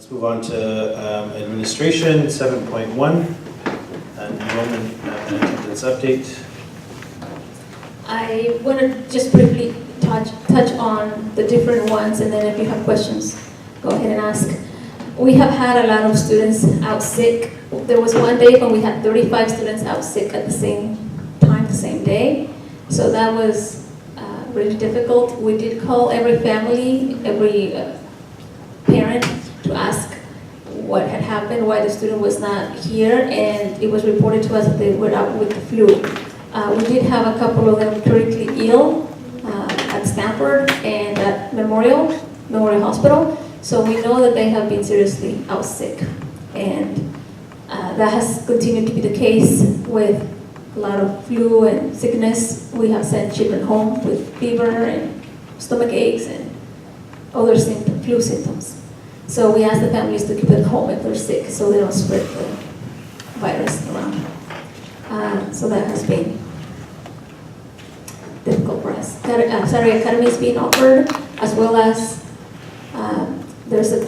Let's move on to administration, 7.1, enrollment and attendance update. I want to just briefly touch on the different ones, and then if you have questions, go ahead and ask. We have had a lot of students out sick. There was one day when we had 35 students out sick at the same time, the same day. So that was really difficult. We did call every family, every parent to ask what had happened, why the student was not here, and it was reported to us that they were out with the flu. We did have a couple of them critically ill at Stanford and at Memorial Hospital, so we know that they have been seriously out sick, and that has continued to be the case with a lot of flu and sickness. We have sent children home with fever and stomach aches and other flu symptoms. So we ask the families to keep them home if they're sick so they don't spread the virus around. So that has been difficult for us. Saturday Academy is being offered, as well as there's a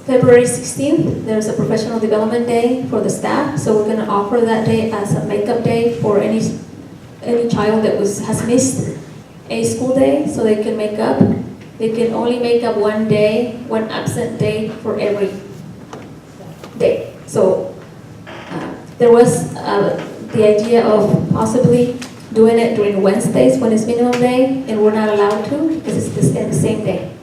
February 16th, there's a professional development day for the staff. So we're going to offer that day as a makeup day for any child that has missed a school day, so they can make up. They can only make up one day, one absent day for every day. So there was the idea of possibly doing it during Wednesdays when it's minimum day, and we're not allowed to because it's the same day.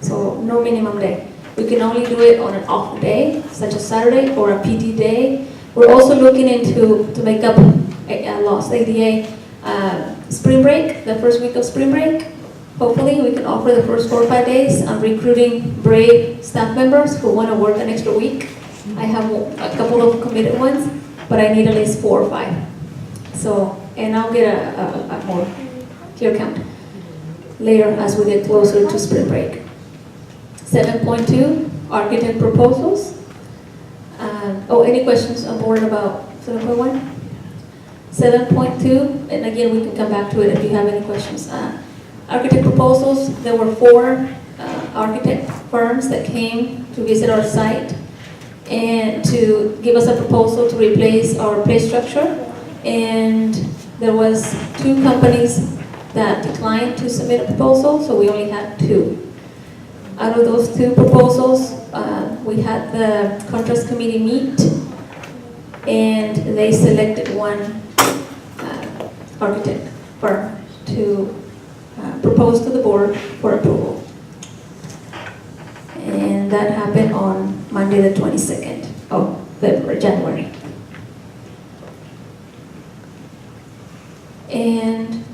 So no minimum day. We can only do it on an off day, such as Saturday or a PD day. We're also looking into to make up a lost ADA spring break, the first week of spring break. Hopefully we can offer the first 4 or 5 days. I'm recruiting brave staff members who want to work an extra week. I have a couple of committed ones, but I need at least 4 or 5. So, and I'll get a more clear count later as we get closer to spring break. 7.2, architect proposals. Any questions on board about 7.1? 7.2, and again we can come back to it if you have any questions. Architect proposals, there were 4 architect firms that came to visit our site and to give us a proposal to replace our pay structure. And there was 2 companies that declined to submit a proposal, so we only had 2. Out of those 2 proposals, we had the contrast committee meet, and they selected one architect firm to propose to the board for approval. And that happened on Monday the 22nd of January. And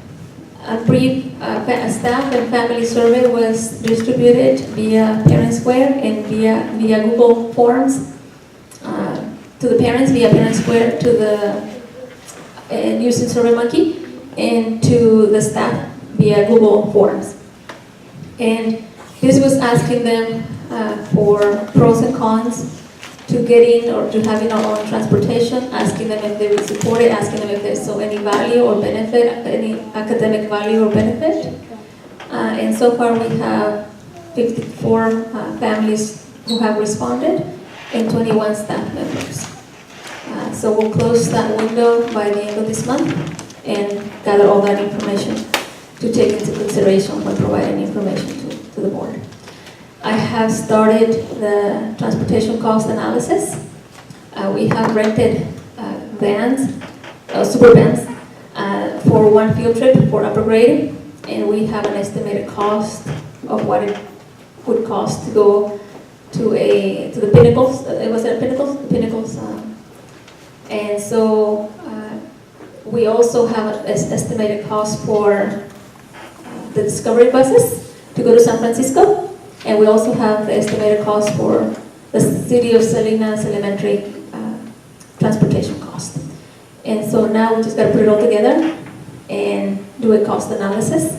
a brief staff and family survey was distributed via Parent Square and via Google Forms to the parents via Parent Square, to the using SurveyMonkey, and to the staff via Google Forms. And this was asking them for pros and cons to getting or to having our own transportation, asking them if they would support it, asking them if there's any value or benefit, any academic value or benefit. And so far we have 54 families who have responded and 21 staff members. So we'll close that window by the end of this month and gather all that information to take into consideration when providing information to the board. I have started the transportation cost analysis. We have rented vans, super vans, for one field trip for upper grade, and we have an estimated cost of what it would cost to go to the Pinnacles. It was at Pinnacles, and so we also have an estimated cost for the Discovery buses to go to San Francisco. And we also have the estimated cost for the City of Salinas Elementary transportation cost. And so now we just got to put it all together and do a cost analysis.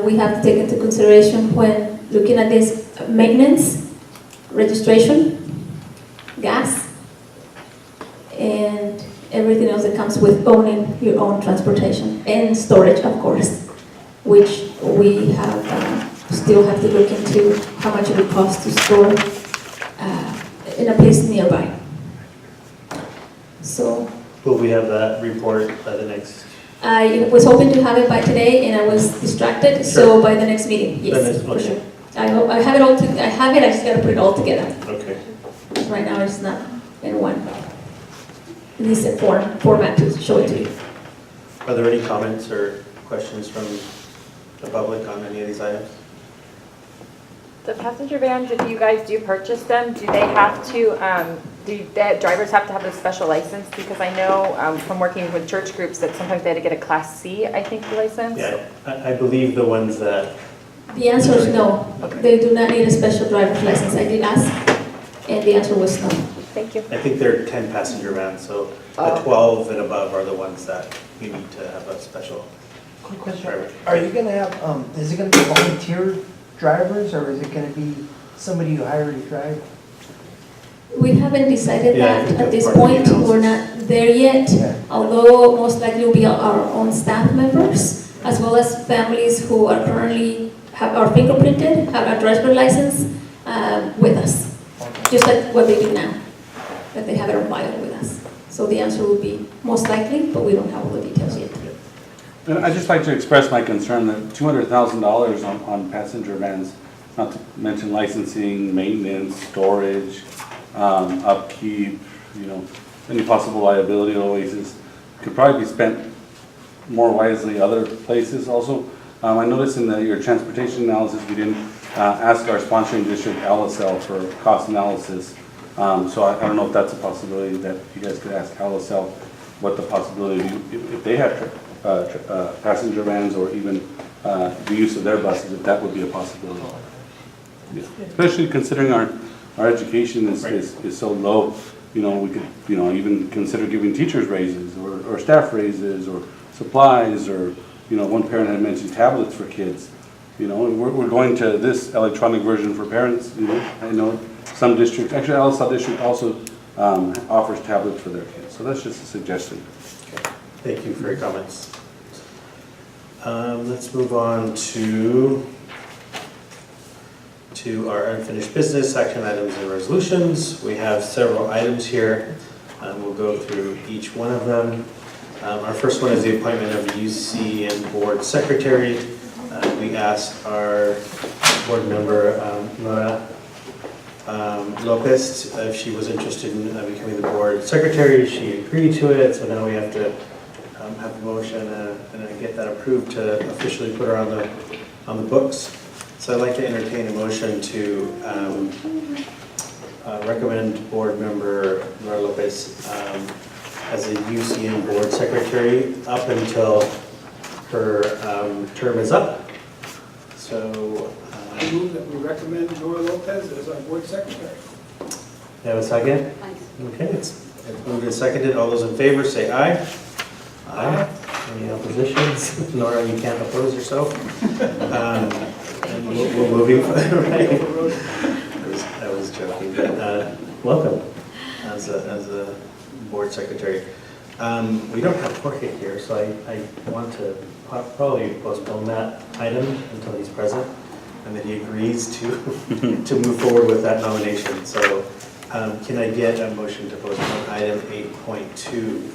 We have to take into consideration when looking at this maintenance, registration, gas, and everything else that comes with owning your own transportation, and storage, of course, which we have still have to look into how much it would cost to store in a place nearby. So Will we have that report by the next? I was hoping to have it by today, and I was distracted. So by the next meeting, yes, for sure. I have it all. I have it. I just got to put it all together. Okay. Right now, it's not in one decent format to show it to you. Are there any comments or questions from the public on any of these items? The passenger vans, if you guys do purchase them, do they have to, do the drivers have to have a special license? Because I know from working with church groups that sometimes they had to get a Class C, I think, license. Yeah, I believe the ones that. The answer is no. Okay. They do not need a special driver's license. I did ask, and the answer was no. Thank you. I think they're 10 passenger vans, so the Oh. 12 and above are the ones that you need to have a special Quick question. driver. Are you gonna have, is it gonna be volunteer drivers, or is it gonna be somebody you hire to drive? We haven't decided Yeah, I that think at that's this part of the point. We're analysis. not there yet. Yeah. Although most likely will be our own staff members, as well as families who are currently are fingerprinted, have a driver's license with us, Okay. just like what they do now, that they have it on file with us. So the answer will be most likely, but we don't have all the details yet. And I'd just like to express my concern that $200,000 on passenger vans, not to mention licensing, maintenance, storage, upkeep, any possible liability to Oasis, could probably be spent more wisely other places also. I noticed in your transportation analysis, we didn't ask our sponsoring district, LSL, for cost analysis. So I don't know if that's a possibility that you guys could ask LSL what the possibility, if they have passenger vans or even the use of their buses, if that would be a possibility. Yeah. Especially considering our education is so low, we could, even consider giving teachers raises or staff raises or supplies, or, one parent had mentioned tablets for kids. We're going to this electronic version for parents, I know some districts, actually LSL district also offers tablets for their kids. So that's just a suggestion. Okay. Thank you for your comments. Let's move on to our unfinished business, action items and resolutions. We have several items here. We'll go through each one of them. Our first one is the appointment of the UCEN Board Secretary. We asked our board member, Nora Lopez, if she was interested in becoming the board secretary. She agreed to it, so now we have to have a motion and get that approved to officially put her on the books. So I'd like to entertain a motion to recommend board member Nora Lopez as a UCEN board secretary up until her term is up. So I move that we recommend Nora Lopez as our board secretary. you have a second? Okay, it's moved and seconded. All those in favor say aye. Aye. Any oppositions? Nora, you can't oppose yourself. And we're moving, right? I was joking, but welcome as a board secretary. We don't have Jorge here, so I want to probably postpone that item until he's present, and that he agrees to move forward with that nomination. So can I get a motion to postpone item 8.2?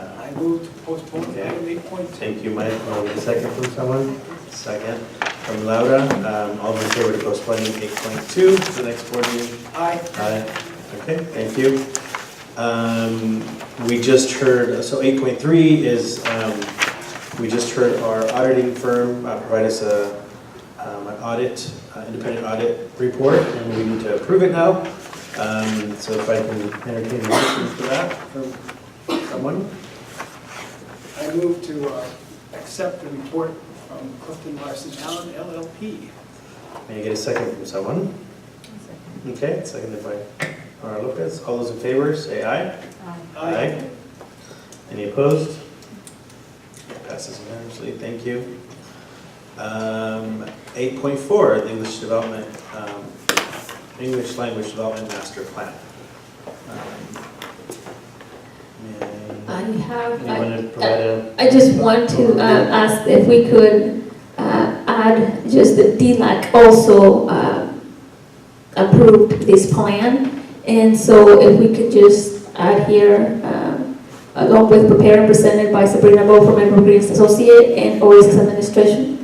I move to postpone Okay. item 8.2. Thank you, Mike. I'll get a second from someone. Second from Laura. All in favor to postponing 8.2 to the next board meeting? Aye. Aye. Okay, thank you. We just heard, so 8.3 is, we just heard our auditing firm provide us an audit, independent audit report, and we need to approve it now. So if I can entertain a motion for that from someone? I move to accept the report from Clifton Larson Allen LLP. May I get a second from someone? Okay, seconded by Nora Lopez. All those in favor, say aye. Aye. Any opposed? Passes unanimously, thank you. 8.4, the English Language Development Master Plan. I just want to ask if we could add just the DLAC also approved this plan, And so if we could just add here, along with prepared and presented by Sabrina Bo from Evergreen's Associate and Oasis Administration,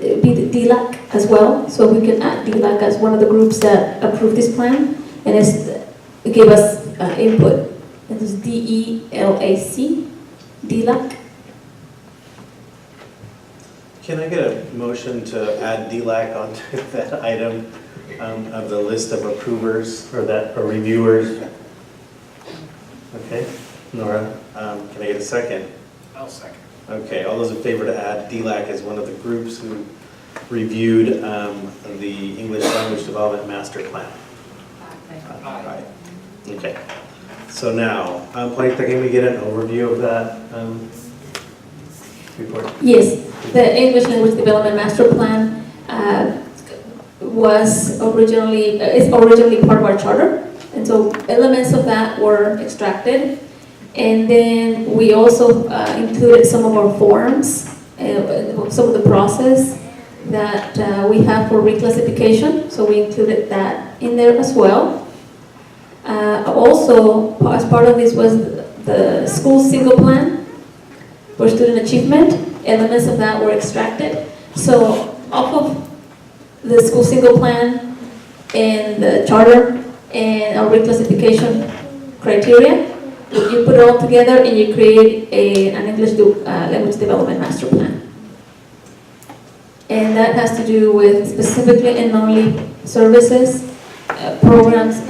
it'd be the DLAC as well. So we can add DLAC as one of the groups that approved this plan, and it gave us input. It is DELAC, DLAC. Can I get a motion to add DLAC onto that item of the list of approvers or reviewers? Okay, Nora, can I get a second? I'll second. Okay, all those in favor to add DLAC as one of the groups who reviewed the English Language Development Master Plan? Aye. Okay, so now, can we get an overview of that report? Yes, the English Language Development Master Plan is originally part of our charter, and so elements of that were extracted, and then we also included some of our forms, some of the process that we have for reclassification, so we included that in there as well. Also, as part of this was the school single plan for student achievement. Elements of that were extracted. So off of the school single plan and the charter and our reclassification criteria, you put it all together and you create an English language development master plan. And that has to do with specifically and only services, programs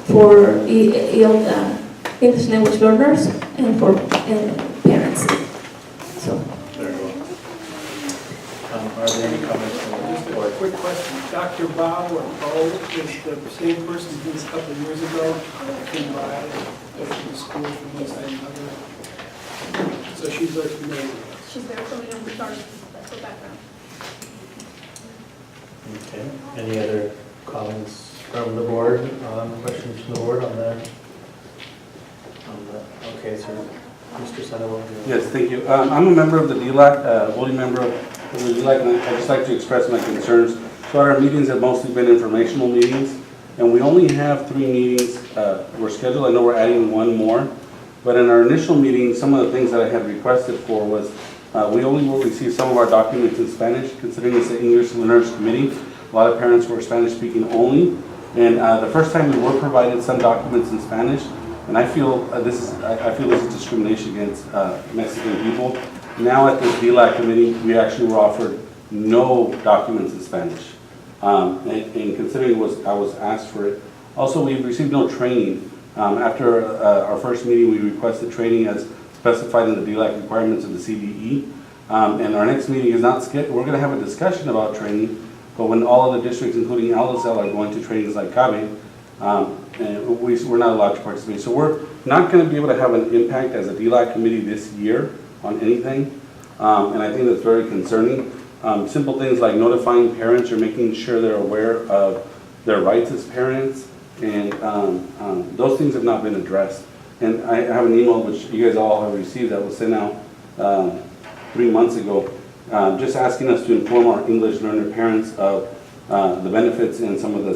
for English language learners and for parents. So. Very well. Are there any comments from the Just a board? quick question. Dr. Bao or Bo is the same person who was a couple of years ago came by the school from one side and another. So she's very familiar with us. She's very familiar with charter, that's her background. Okay, any other comments from the board, questions from the board on that? Okay, so Mr. Sandoval. Yes, thank you. I'm a member of the DLAC, voting member of the DLAC, and I'd just like to express my concerns. So our meetings have mostly been informational meetings, and we only have 3 meetings were scheduled. I know we're adding 1 more, but in our initial meeting, some of the things that I had requested for was we only will receive some of our documents in Spanish, considering it's an English Learners Committee. A lot of parents were Spanish speaking only, and the first time we were provided some documents in Spanish, and I feel this is discrimination against Mexican people. Now at this DLAC committee, we actually were offered no documents in Spanish, and considering I was asked for it. Also, we've received no training. After our first meeting, we requested training as specified in the DLAC requirements of the CDE, and our next meeting is not scheduled. We're going to have a discussion about training, but when all of the districts, including LSL, are going to trainings like CABE, and we're not allowed to participate. So we're not going to be able to have an impact as a DLAC committee this year on anything, and I think that's very concerning. Simple things like notifying parents or making sure they're aware of their rights as parents, and those things have not been addressed. And I have an email which you guys all have received that was sent out 3 months ago, just asking us to inform our English learner parents of the benefits and some of the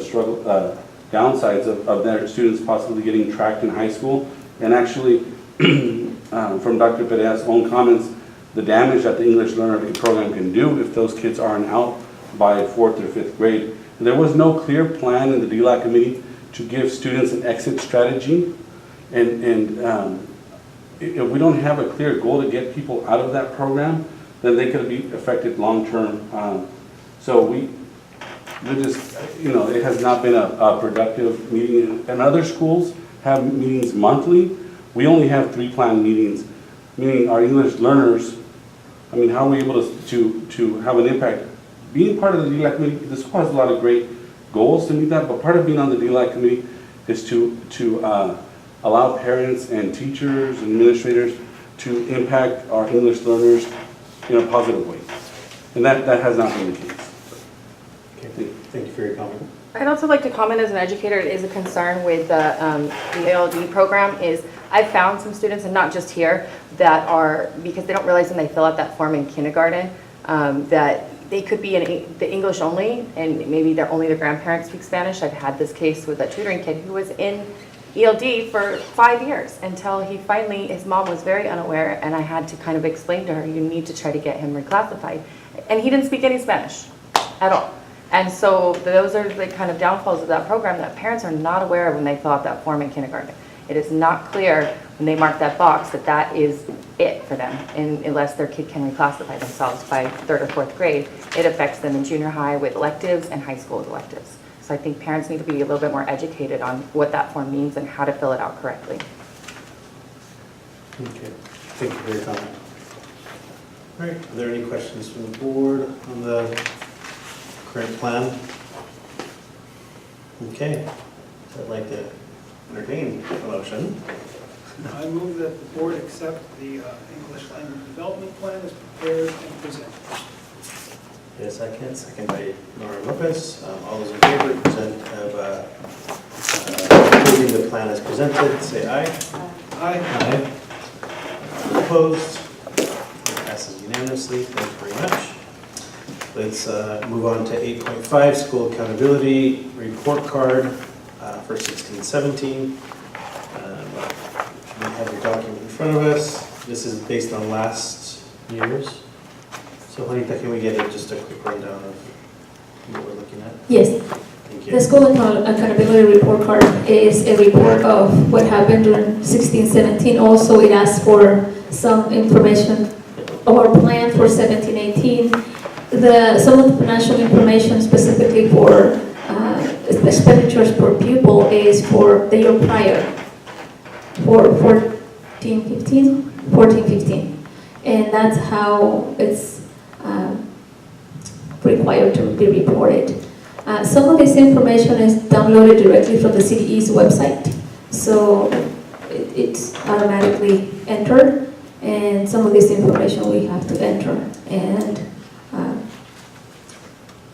downsides of their students possibly getting tracked in high school. And actually, from Dr. Perea's own comments, the damage that the English learner program can do if those kids aren't out by 4th or 5th grade. And there was no clear plan in the DLAC committee to give students an exit strategy. And if we don't have a clear goal to get people out of that program, then they could be affected long term. So we just, it has not been a productive meeting. And other schools have meetings monthly. We only have 3 planned meetings, meaning our English learners, how are we able to have an impact? Being part of the DLAC committee, the school has a lot of great goals to meet that, but part of being on the DLAC committee is to allow parents and teachers and administrators to impact our English learners in a positive way. And that has not been the case. Okay, thank you for your comment. I'd also like to comment as an educator, it is a concern with the ALD program is I've found some students, and not just here, that are, because they don't realize when they fill out that form in kindergarten, that they could be in the English only, and maybe only their grandparents speak Spanish. I've had this case with a tutoring kid who was in ELD for 5 years until he finally, his mom was very unaware, and I had to kind of explain to her, you need to try to get him reclassified. And he didn't speak any Spanish at all. And so those are the kind of downfalls of that program that parents are not aware of when they fill out that form in kindergarten. It is not clear when they mark that box that that is it for them, unless their kid can reclassify themselves by 3rd or 4th grade. It affects them in junior high with electives and high school with electives. So I think parents need to be a little bit more educated on what that form means and how to fill it out correctly. Okay, thank you for your comment. All right, are there any questions from the board on the current plan? Okay, so I'd like to entertain a motion. I move that the board accept the English language development plan as prepared and presented. Yes, I can. Second by Nora Lopez. All those in favor of approving the plan as presented, say aye. Aye. Aye. Opposed? It passes unanimously. Thank you very much. Let's move on to 8.5, school accountability report card for 16-17. We have your document in front of us. This is based on last year's. So Juanita, can we get just a quick rundown of what we're looking at? Yes. Thank The you. school accountability report card is a report of what happened during 16-17. Also, it asks for some information or plan for 17-18. Some of the financial information specifically for expenditures per pupil is for the year prior, for 14-15, and that's how it's required to be reported. Some of this information is downloaded directly from the CDE's website, so it's automatically entered, and some of this information we have to enter, and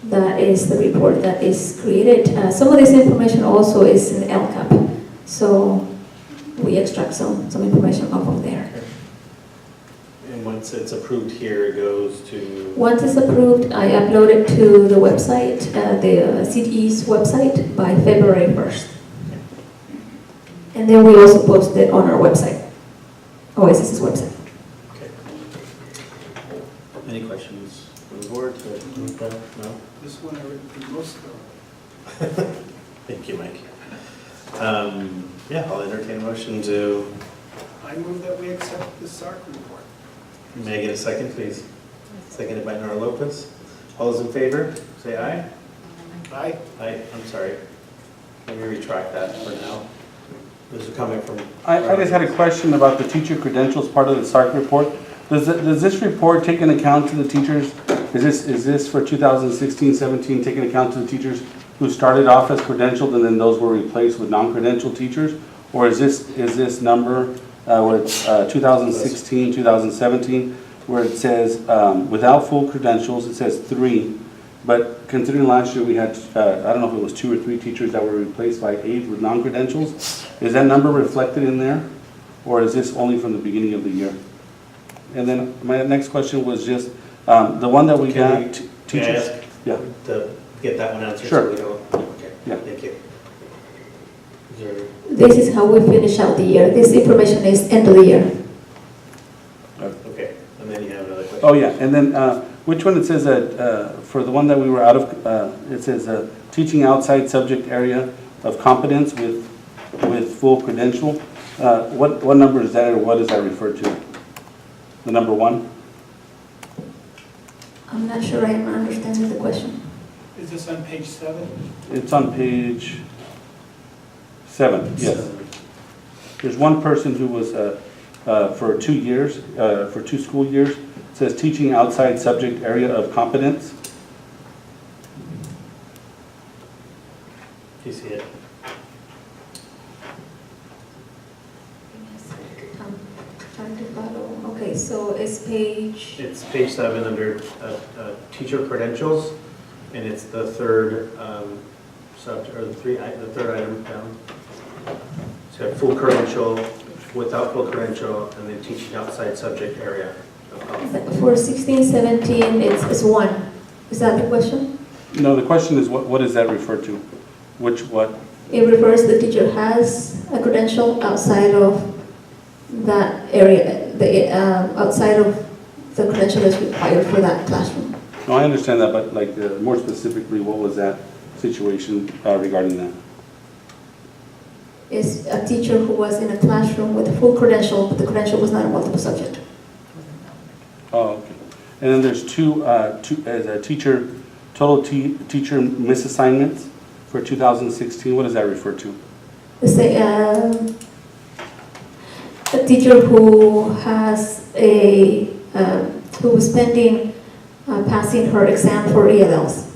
that is the report that is created. Some of this information also is in LCAP, so we extract some information off of there. And once it's approved here, it goes to... Once it's approved, I upload it to the website, the CDE's website, by February 1st. And then we also post it on our website, Oasis's website. Okay. Any questions from the board? No? This one I read the most though. Thank you, Mike. Yeah, I'll entertain a motion to... I move that we accept the SARC report. May I get a second, please? Seconded by Nora Lopez. All those in favor, say aye. Aye. Aye, I'm sorry. Let me retract that for now. There's a comment from... I just had a question about the teacher credentials part of the SARC report. Does this report take into account to the teachers? Is this for 2016-17 taking account to the teachers who started off as credentialed and then those were replaced with non-credentialed teachers? Or is this number where it's 2016, 2017, where it says without full credentials, it says 3, but considering last year we had, I don't know if it was 2 or 3 teachers that were replaced by 8 with non-credentials, is that number reflected in there? Or is this only from the beginning of the year? And then my next question was just, the one that we Can got, Can I teachers. ask Yeah. to get that one answered? Sure. So we don't... Okay, Yeah. thank you. Is there... This is how we finish out the year. This information is end of the year. Okay, and then you have another question? Oh, yeah, and then which one it says that, for the one that we were out of, it says teaching outside subject area of competence with full credential. What number is that, or what does that refer to? The number 1? I'm not sure I am understanding the question. Is this on page 7? It's on page 7, yes. There's one person who was, for 2 years, for 2 school years, it says teaching outside subject area of competence. Do you see it? Trying to follow. Okay, so it's page... It's page 7 under teacher credentials, and it's the third subject, or the third item down. So full credential, without full credential, and then teaching outside subject area of competence. For 16-17, it's 1. Is that the question? No, the question is, what does that refer to? What? It refers the teacher has a credential outside of that area, outside of the credential that's required for that classroom. No, I understand that, but like more specifically, what was that situation regarding that? Is a teacher who was in a classroom with a full credential, but the credential was not a multiple subject. Oh, okay. And then there's as a teacher, total teacher misassignments for 2016. What does that refer to? A teacher who has who was pending passing her exam for ELLs.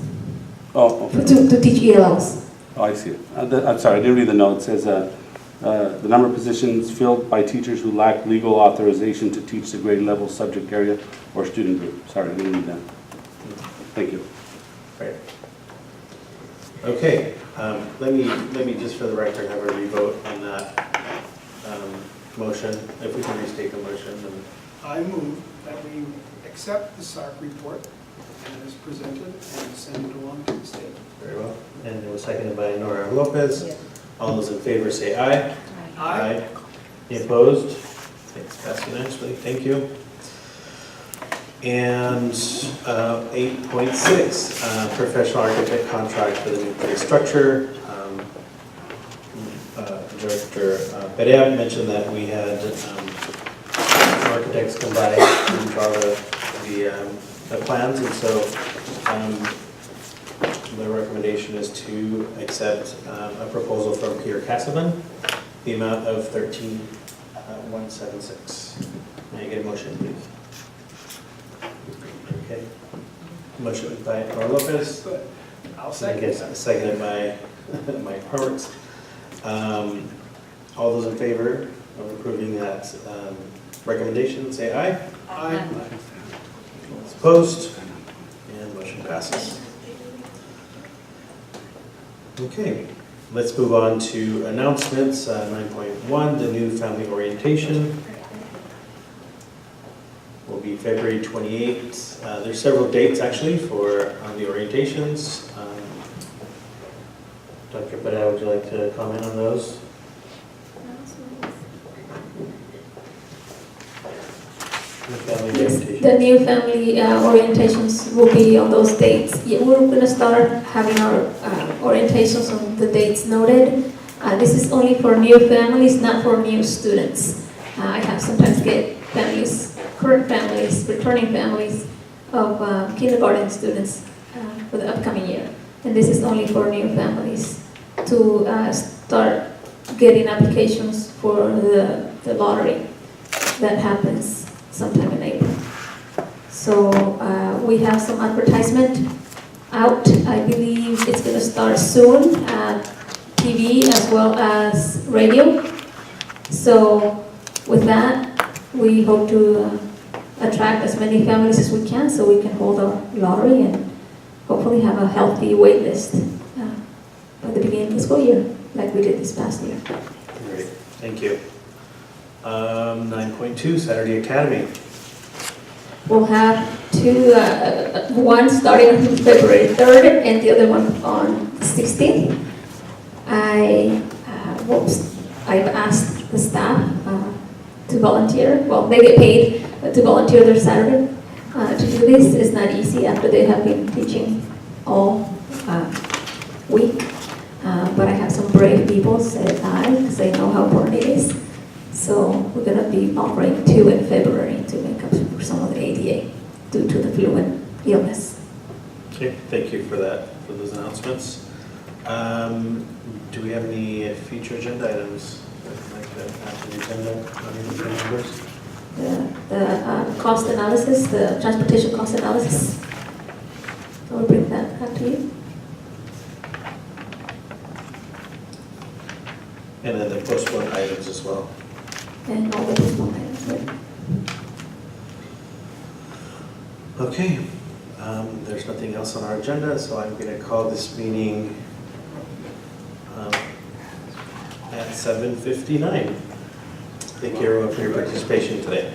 Oh, okay. To teach ELLs. Oh, I see it. I'm sorry, I didn't read the note. It says the number of positions filled by teachers who lack legal authorization to teach the grade level subject area or student group. Sorry, I didn't read that. Thank you. Right. Okay, let me just for the record have a revote on that motion, if we can restate the motion. I move that we accept the SARC report as presented and send it along to the state. Very well. And it was seconded by Nora Lopez. Yeah. All those in favor say aye. Aye. Any opposed? Thanks, passed unanimously. Thank you. And 8.6, professional architect contract for the new play structure. Director Perea mentioned that we had architects come by and draw the plans, and so the recommendation is to accept a proposal from Pierre Cassavan, the amount of $13,176. May I get a motion, please? Okay. Motion by Nora Lopez. Good. I'll I second guess that. seconded by Mike Horwitz. All those in favor of approving that recommendation, say aye. Aye. Those opposed? And motion passes. Okay, let's move on to announcements. 9.1, the new family orientation will be February 28th. There's several dates actually for the orientations. Dr. Perea, would you like to comment on those? New family Yes, orientation. the new family orientations will be on those dates. Yeah, we're going to start having our orientations on the dates noted. This is only for new families, not for new students. I have sometimes get families, current families, returning families of kindergarten students for the upcoming year. And this is only for new families to start getting applications for the lottery that happens sometime in April. So we have some advertisement out. I believe it's going to start soon at TV as well as radio. So with that, we hope to attract as many families as we can so we can hold our lottery and hopefully have a healthy wait list at the beginning of the school year, like we did this past year. Great, thank you. 9.2, Saturday Academy. We'll have two, one starting on February 3rd and the other one on the 16th. I've asked the staff to volunteer. Well, they get paid to volunteer their Saturday to do this. It's not easy after they have been teaching all week. But I have some brave people say aye because they know how important it is. So we're going to be offering 2 in February to make up for some of the ADA due to the flu and illness. Okay, thank you for that, for those announcements. Do we have any future agenda items that would like to add to the agenda on any of the members? The cost analysis, the transportation cost analysis. I will bring that back to you. And then the postponed items as well. And all the postponed items. Okay, there's nothing else on our agenda, so I'm going to call this meeting at 7:59. Thank you everyone for your participation today.